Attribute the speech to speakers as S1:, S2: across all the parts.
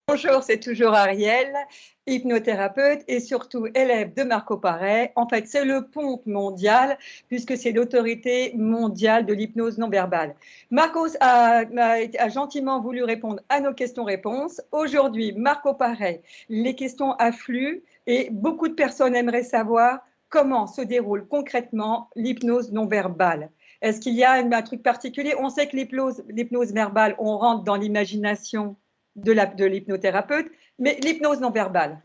S1: Bonjour, c'est toujours Ariel, hypnothérapeute et surtout élève de Marco Paré. En fait, c'est le POMP mondial puisque c'est l'autorité mondiale de l'hypnose non verbale. Marcos a gentiment voulu répondre à nos questions-réponses. Aujourd'hui, Marco Paré, les questions affluent et beaucoup de personnes aimeraient savoir comment se déroule concrètement l'hypnose non verbale. Est-ce qu'il y a un truc particulier? On sait que l'hypnose verbale, on rentre dans l'imagination de l'hypnothérapeute, mais l'hypnose non verbale.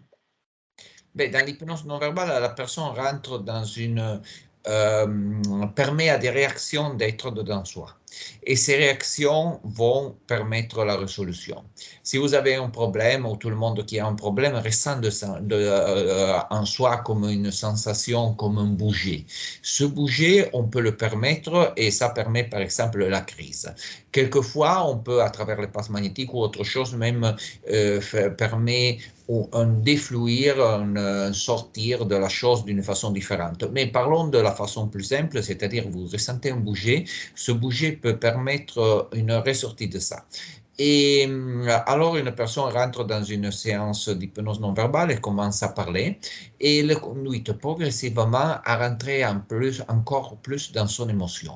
S2: Ben, dans l'hypnose non verbale, la personne rentre dans permet à des réactions d'être dedans soi. Et ces réactions vont permettre la résolution. Si vous avez un problème, ou tout le monde qui a un problème ressent en soi comme une sensation, comme un bouger. Ce bouger, on peut le permettre et ça permet par exemple la crise. Quelquefois, on peut, à travers les passes magnétiques ou autre chose, même permet un défluir, un sortir de la chose d'une façon différente. Mais parlons de la façon plus simple, c'est-à-dire vous ressentez un bouger, ce bouger peut permettre une ressortie de ça. Et alors une personne rentre dans une séance d'hypnose non verbale et commence à parler et elle conduit progressivement à rentrer encore plus dans son émotion.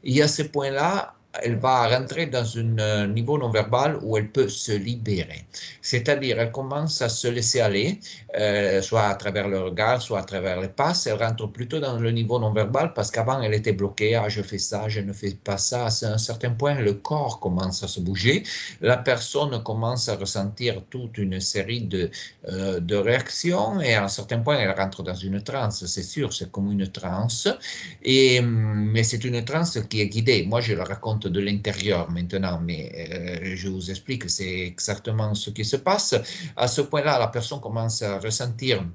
S2: Et à ce point-là, elle va rentrer dans un niveau non verbal où elle peut se libérer. C'est-à-dire, elle commence à se laisser aller, soit à travers le regard, soit à travers les passes. Elle rentre plutôt dans le niveau non verbal parce qu'avant, elle était bloquée. Ah, je fais ça, je ne fais pas ça. À un certain point, le corps commence à se bouger. La personne commence à ressentir toute une série de réactions et à un certain point, elle rentre dans une transe. C'est sûr, c'est comme une transe. Mais c'est une transe qui est guidée. Moi, je le raconte de l'intérieur maintenant, mais je vous explique, c'est exactement ce qui se passe. À ce point-là, la personne commence à ressentir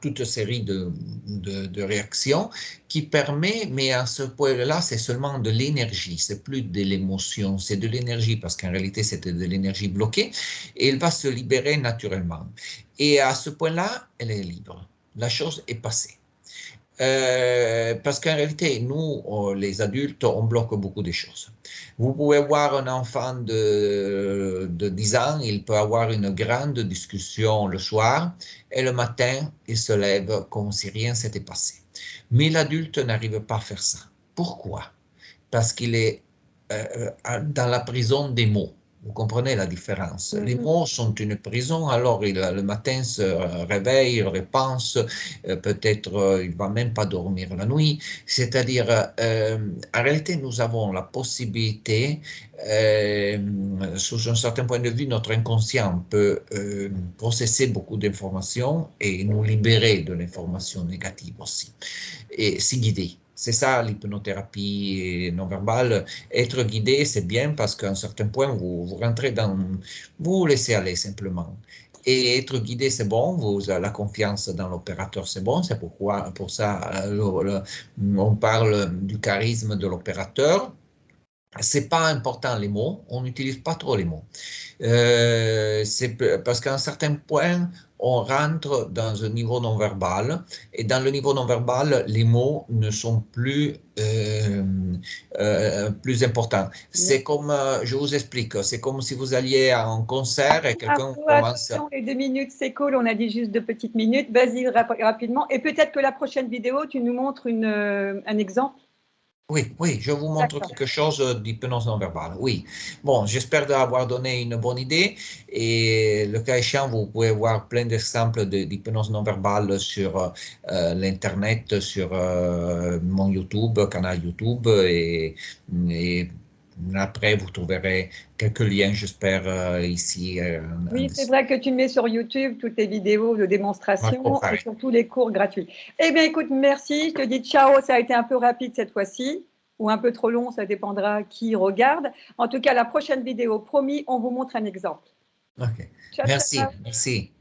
S2: toute série de réactions qui permet, mais à ce point-là, c'est seulement de l'énergie, c'est plus de l'émotion, c'est de l'énergie parce qu'en réalité, c'était de l'énergie bloquée et elle va se libérer naturellement. Et à ce point-là, elle est libre. La chose est passée. Parce qu'en réalité, nous, les adultes, on bloque beaucoup de choses. Vous pouvez voir un enfant de 10 ans, il peut avoir une grande discussion le soir et le matin, il se lève comme si rien s'était passé. Mais l'adulte n'arrive pas à faire ça. Pourquoi? Parce qu'il est dans la prison des mots. Vous comprenez la différence. Les mots sont une prison, alors le matin se réveille, il repense, peut-être il ne va même pas dormir la nuit. C'est-à-dire, en réalité, nous avons la possibilité, sous un certain point de vue, notre inconscient peut processer beaucoup d'informations et nous libérer de l'information négative aussi, et s'y guider. C'est ça l'hypnothérapie non verbale. Être guidé, c'est bien parce qu'à un certain point, vous rentrez dans... Vous vous laissez aller simplement. Et être guidé, c'est bon, vous avez la confiance dans l'opérateur, c'est bon, c'est pour ça, on parle du charisme de l'opérateur. C'est pas important les mots, on n'utilise pas trop les mots. C'est parce qu'à un certain point, on rentre dans un niveau non verbal et dans le niveau non verbal, les mots ne sont plus plus importants. C'est comme, je vous explique, c'est comme si vous alliez à un concert et quelqu'un commence...
S1: Attention, les 2 minutes, c'est cool, on a dit juste 2 petites minutes. Vas-y rapidement. Et peut-être que la prochaine vidéo, tu nous montres un exemple.
S2: Oui, oui, je vous montre quelque chose d'hypnose non verbale, oui. Bon, j'espère avoir donné une bonne idée et le cas échéant, vous pouvez voir plein d'exemples d'hypnose non verbale sur l'Internet, sur mon YouTube, canal YouTube et après, vous trouverez quelques liens, j'espère, ici.
S1: Oui, c'est vrai que tu mets sur YouTube toutes tes vidéos de démonstration et surtout les cours gratuits. Eh bien, écoute, merci. Je te dis ciao. Ça a été un peu rapide cette fois-ci ou un peu trop long, ça dépendra qui regarde. En tout cas, la prochaine vidéo, promis, on vous montre un exemple.
S2: OK.
S1: Ciao,
S2: Merci,
S1: ciao.
S2: merci.